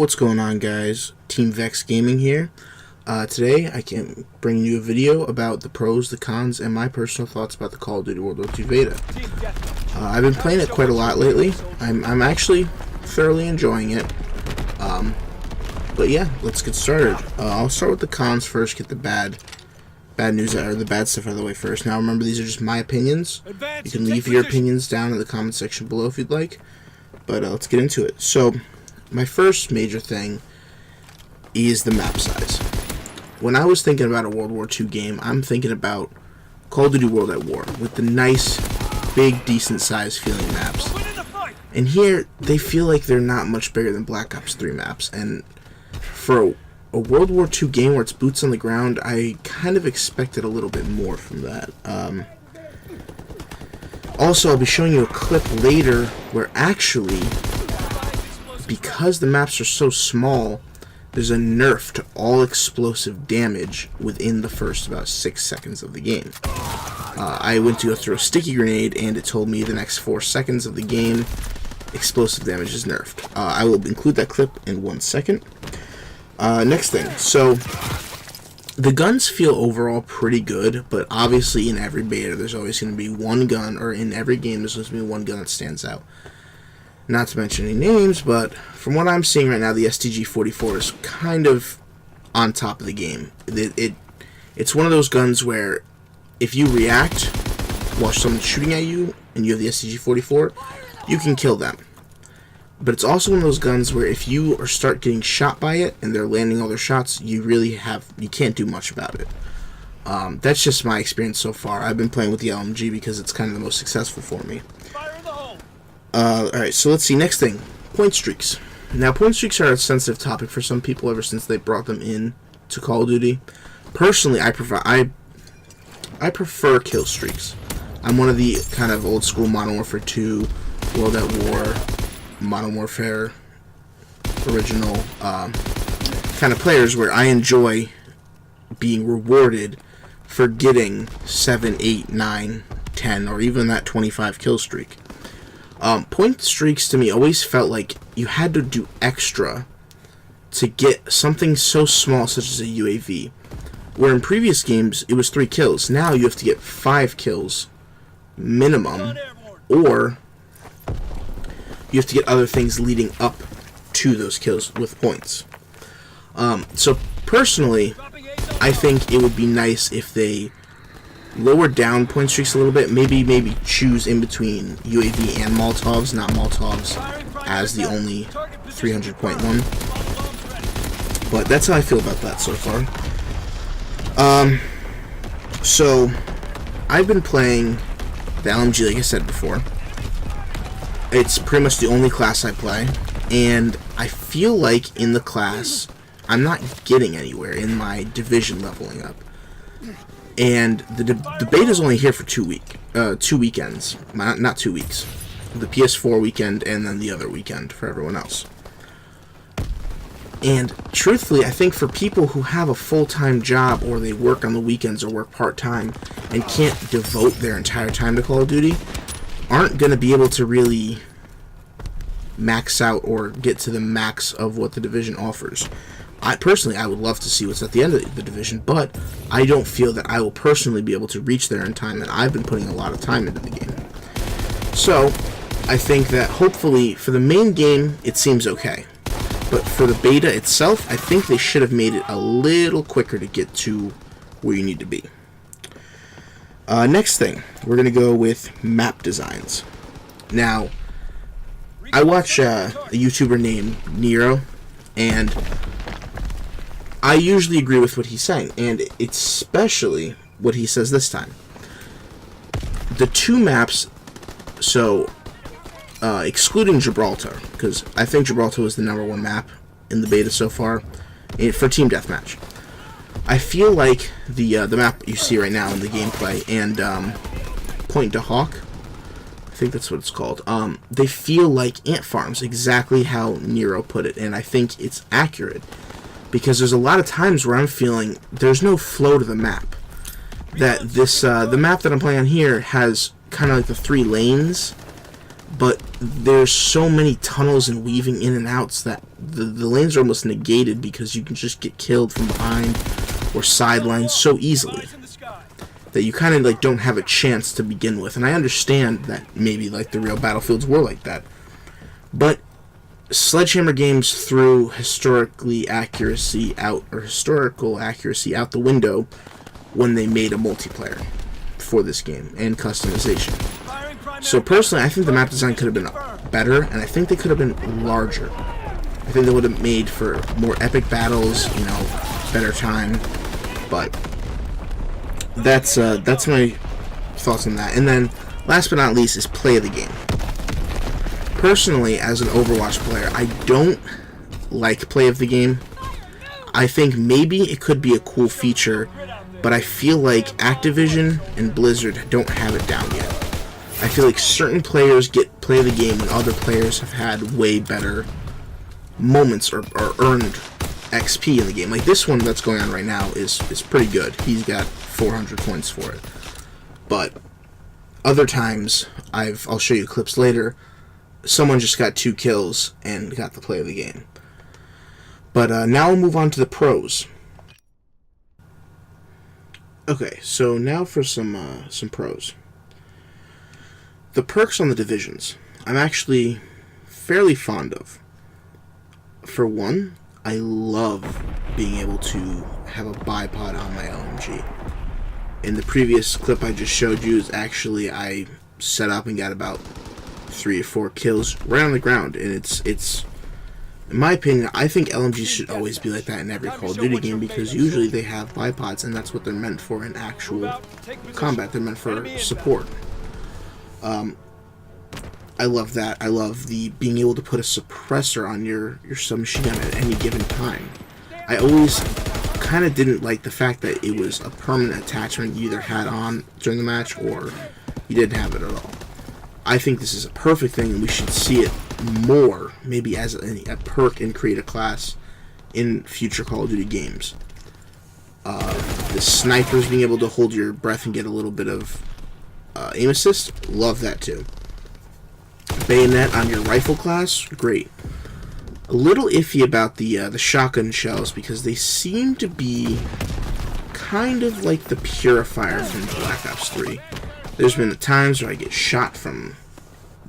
What's going on, guys? Team Vex Gaming here. Today I can bring you a video about the pros, the cons, and my personal thoughts about the Call of Duty WW2 Beta. I've been playing it quite a lot lately. I'm actually thoroughly enjoying it. But yeah, let's get started. I'll start with the cons first, get the bad news or the bad stuff out of the way first. Now remember, these are just my opinions. You can leave your opinions down in the comment section below if you'd like. But let's get into it. So, my first major thing is the map size. When I was thinking about a World War II game, I'm thinking about Call of Duty World at War with the nice, big, decent sized feeling maps. And here, they feel like they're not much bigger than Black Ops 3 maps. And for a World War II game where it's boots on the ground, I kind of expected a little bit more from that. Also, I'll be showing you a clip later where actually, because the maps are so small, there's a nerf to all explosive damage within the first about 6 seconds of the game. I went to go through a sticky grenade and it told me the next 4 seconds of the game, explosive damage is nerfed. I will include that clip in 1 second. Next thing, so the guns feel overall pretty good, but obviously in every beta there's always going to be one gun, or in every game there's going to be one gun that stands out. Not to mention any names, but from what I'm seeing right now, the STG-44 is kind of on top of the game. It's one of those guns where if you react while someone's shooting at you and you have the STG-44, you can kill them. But it's also one of those guns where if you start getting shot by it and they're landing all their shots, you can't do much about it. That's just my experience so far. I've been playing with the LMG because it's kind of the most successful for me. Alright, so let's see. Next thing, point streaks. Now, point streaks are a sensitive topic for some people ever since they brought them in to Call of Duty. Personally, I prefer kill streaks. I'm one of the kind of old school Modern Warfare 2, World at War, Modern Warfare original kind of players where I enjoy being rewarded for getting 7, 8, 9, 10, or even that 25 kill streak. Point streaks to me always felt like you had to do extra to get something so small such as a UAV. Where in previous games it was 3 kills. Now you have to get 5 kills minimum, or you have to get other things leading up to those kills with points. So personally, I think it would be nice if they lowered down point streaks a little bit. Maybe choose in between UAV and Molotovs, not Molotovs as the only 300 point one. But that's how I feel about that so far. So I've been playing the LMG, like I said before. It's pretty much the only class I play, and I feel like in the class I'm not getting anywhere in my division leveling up. And the beta's only here for 2 weekends, not 2 weeks. The PS4 weekend and then the other weekend for everyone else. And truthfully, I think for people who have a full-time job, or they work on the weekends or work part-time and can't devote their entire time to Call of Duty, aren't going to be able to really max out or get to the max of what the division offers. I would love to see what's at the end of the division, but I don't feel that I will personally be able to reach there in time, and I've been putting a lot of time into the game. So, I think that hopefully for the main game, it seems okay. But for the beta itself, I think they should have made it a little quicker to get to where you need to be. Next thing, we're going to go with map designs. Now, I watch a YouTuber named Nero, and I usually agree with what he's saying, and especially what he says this time. The 2 maps, so excluding Gibraltar, because I think Gibraltar was the #1 map in the beta so far for Team Deathmatch. I feel like the map you see right now in the gameplay and Point de Hawk, I think that's what it's called, they feel like ant farms, exactly how Nero put it, and I think it's accurate. Because there's a lot of times where I'm feeling there's no flow to the map. That the map that I'm playing on here has kind of like the 3 lanes but there's so many tunnels and weaving in and outs that the lanes are almost negated because you can just get killed from behind or sidelines so easily that you kind of like don't have a chance to begin with. And I understand that maybe like the real battlefields were like that, but Sledgehammer Games threw historical accuracy out the window when they made a multiplayer for this game and customization. So personally, I think the map design could have been better, and I think they could have been larger. I think they would have made for more epic battles, you know, better time. But that's my thoughts on that. And then, last but not least, is play of the game. Personally, as an Overwatch player, I don't like play of the game. I think maybe it could be a cool feature, but I feel like Activision and Blizzard don't have it down yet. I feel like certain players get play of the game when other players have had way better moments or earned XP in the game. Like this one that's going on right now is pretty good. He's got 400 points for it. But other times, I'll show you clips later, someone just got 2 kills and got the play of the game. But now we'll move on to the pros. Okay, so now for some pros. The perks on the divisions, I'm actually fairly fond of. For one, I love being able to have a bipod on my LMG. In the previous clip I just showed you, is actually I set up and got about 3 or 4 kills right on the ground, and it's in my opinion, I think LMGs should always be like that in every Call of Duty game, because usually they have bipods, and that's what they're meant for in actual combat. They're meant for support. I love that. I love the being able to put a suppressor on your submachine gun at any given time. I always kind of didn't like the fact that it was a permanent attachment you either had on during the match or you didn't have it at all. I think this is a perfect thing, and we should see it more, maybe as a perk in Create a Class in future Call of Duty games. The snipers being able to hold your breath and get a little bit of aim assist, love that too. Bayonet on your rifle class, great. A little iffy about the shotgun shells, because they seem to be kind of like the purifier from Black Ops 3. There's been times where I get shot from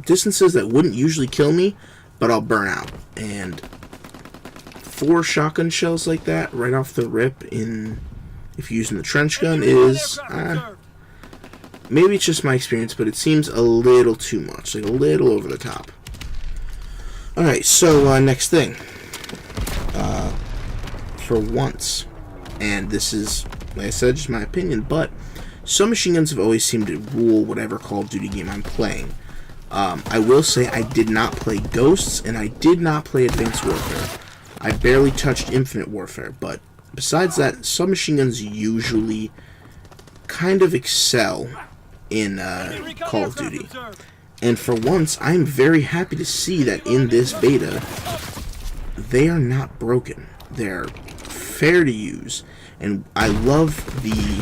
distances that wouldn't usually kill me, but I'll burn out. And 4 shotgun shells like that right off the rip, if you're using the trench gun, is maybe it's just my experience, but it seems a little too much, like a little over the top. Alright, so next thing. For once, and this is, like I said, just my opinion, but submachine guns have always seemed to rule whatever Call of Duty game I'm playing. I will say I did not play Ghosts, and I did not play Advanced Warfare. I barely touched Infinite Warfare, but besides that, submachine guns usually kind of excel in Call of Duty. And for once, I'm very happy to see that in this beta, they are not broken. They're fair to use, and I love the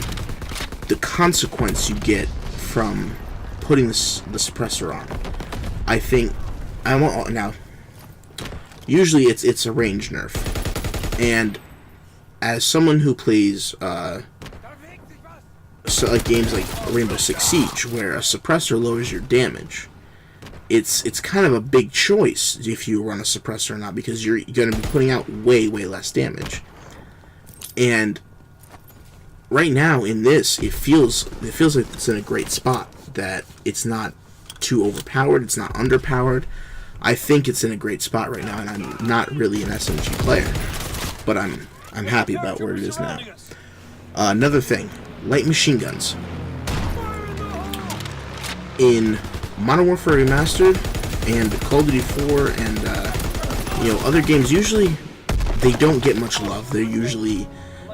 consequence you get from putting the suppressor on. I think now. Usually, it's a range nerf, and as someone who plays like games like Rainbow Six Siege, where a suppressor lowers your damage, it's kind of a big choice if you run a suppressor or not, because you're going to be putting out way less damage. And right now in this, it feels like it's in a great spot, that it's not too overpowered, it's not underpowered. I think it's in a great spot right now, and I'm not really an SMG player, but I'm happy about where it is now. Another thing, light machine guns. In Modern Warfare Remastered and Call of Duty 4 and other games, usually they don't get much love. They're usually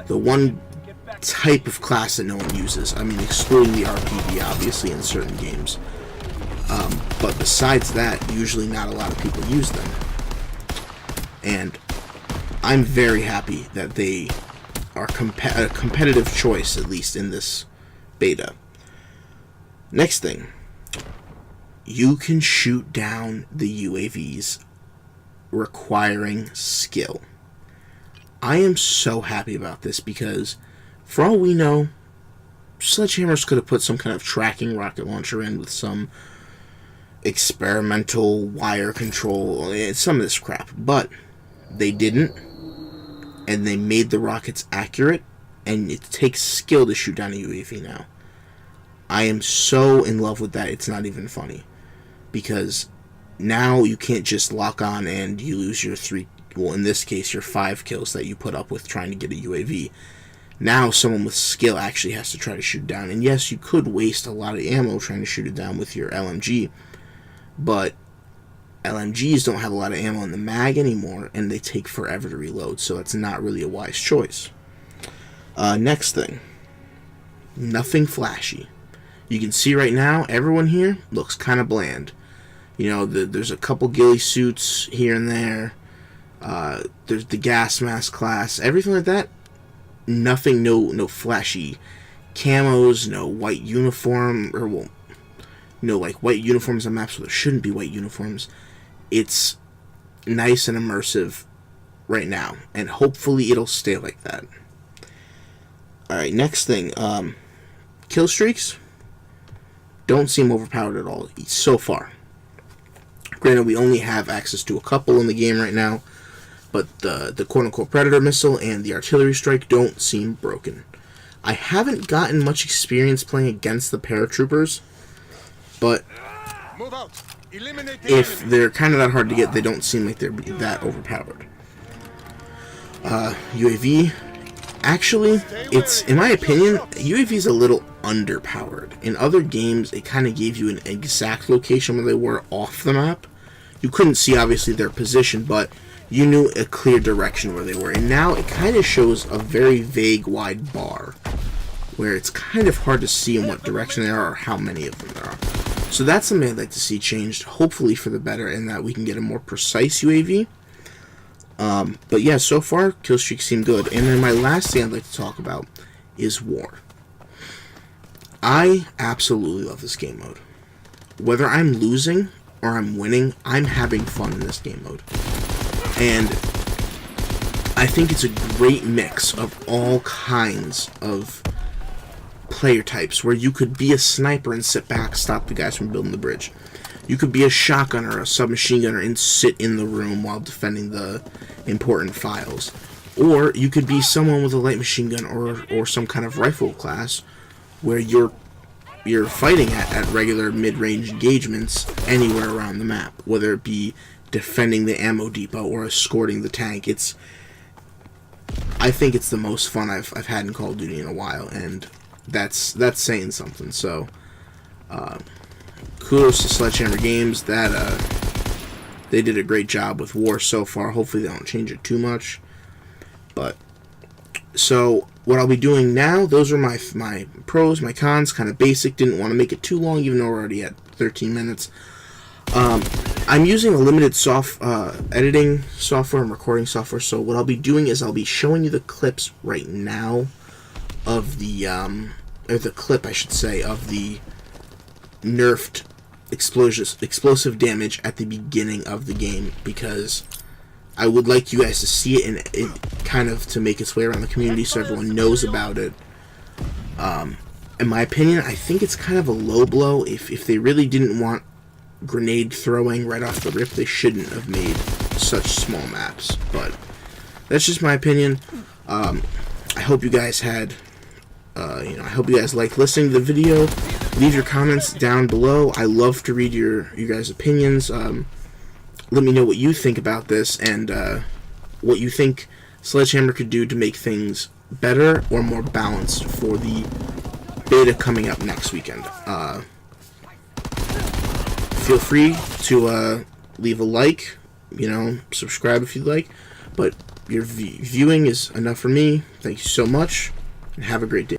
the one type of class that no one uses. I mean, excluding the RPG, obviously, in certain games. But besides that, usually not a lot of people use them. And I'm very happy that they are a competitive choice, at least in this beta. Next thing. you can shoot down the UAVs requiring skill. I am so happy about this because, for all we know, Sledgehammers could have put some kind of tracking rocket launcher in with some experimental wire control, some of this crap, but they didn't, and they made the rockets accurate, and it takes skill to shoot down a UAV now. I am so in love with that, it's not even funny, because now you can't just lock on and you lose your 3, well, in this case, your 5 kills that you put up with trying to get a UAV. Now someone with skill actually has to try to shoot down. And yes, you could waste a lot of ammo trying to shoot it down with your LMG, but LMGs don't have a lot of ammo in the mag anymore, and they take forever to reload, so it's not really a wise choice. Next thing, nothing flashy. You can see right now, everyone here looks kind of bland. You know, there's a couple ghillie suits here and there. There's the gas mask class, everything like that. Nothing, no flashy camos, no white uniform, or well, no like white uniforms on maps where there shouldn't be white uniforms. It's nice and immersive right now, and hopefully it'll stay like that. Alright, next thing, kill streaks don't seem overpowered at all so far. Granted, we only have access to a couple in the game right now, but the quote-unquote Predator missile and the artillery strike don't seem broken. I haven't gotten much experience playing against the paratroopers, but if they're kind of that hard to get, they don't seem like they're that overpowered. UAV, actually, it's, in my opinion, UAV is a little underpowered. In other games, it kind of gave you an exact location where they were off the map. You couldn't see, obviously, their position, but you knew a clear direction where they were. And now it kind of shows a very vague, wide bar, where it's kind of hard to see in what direction they are or how many of them there are. So that's something I'd like to see changed, hopefully for the better, and that we can get a more precise UAV. But yeah, so far, kill streaks seem good. And then my last thing I'd like to talk about is war. I absolutely love this game mode. Whether I'm losing or I'm winning, I'm having fun in this game mode. And I think it's a great mix of all kinds of player types, where you could be a sniper and sit back, stop the guys from building the bridge. You could be a shotgunner, a submachine gunner, and sit in the room while defending the important files. Or you could be someone with a light machine gun or some kind of rifle class, where you're fighting at regular mid-range engagements anywhere around the map, whether it be defending the ammo depot or escorting the tank. I think it's the most fun I've had in Call of Duty in a while, and that's saying something. So kudos to Sledgehammer Games. That they did a great job with war so far. Hopefully they don't change it too much. But so what I'll be doing now, those are my pros, my cons, kind of basic. Didn't want to make it too long, even though we're already at 13 minutes. I'm using a limited editing software and recording software, so what I'll be doing is I'll be showing you the clips right now of the, or the clip, I should say, of the nerfed explosive damage at the beginning of the game, because I would like you guys to see it, and it kind of to make its way around the community so everyone knows about it. In my opinion, I think it's kind of a low blow. If they really didn't want grenade throwing right off the rip, they shouldn't have made such small maps, but that's just my opinion. I hope you guys had, I hope you guys liked listening to the video. Leave your comments down below. I love to read your guys' opinions. Let me know what you think about this, and what you think Sledgehammer could do to make things better or more balanced for the beta coming up next weekend. Feel free to leave a like, subscribe if you'd like, but your viewing is enough for me. Thank you so much, and have a great day.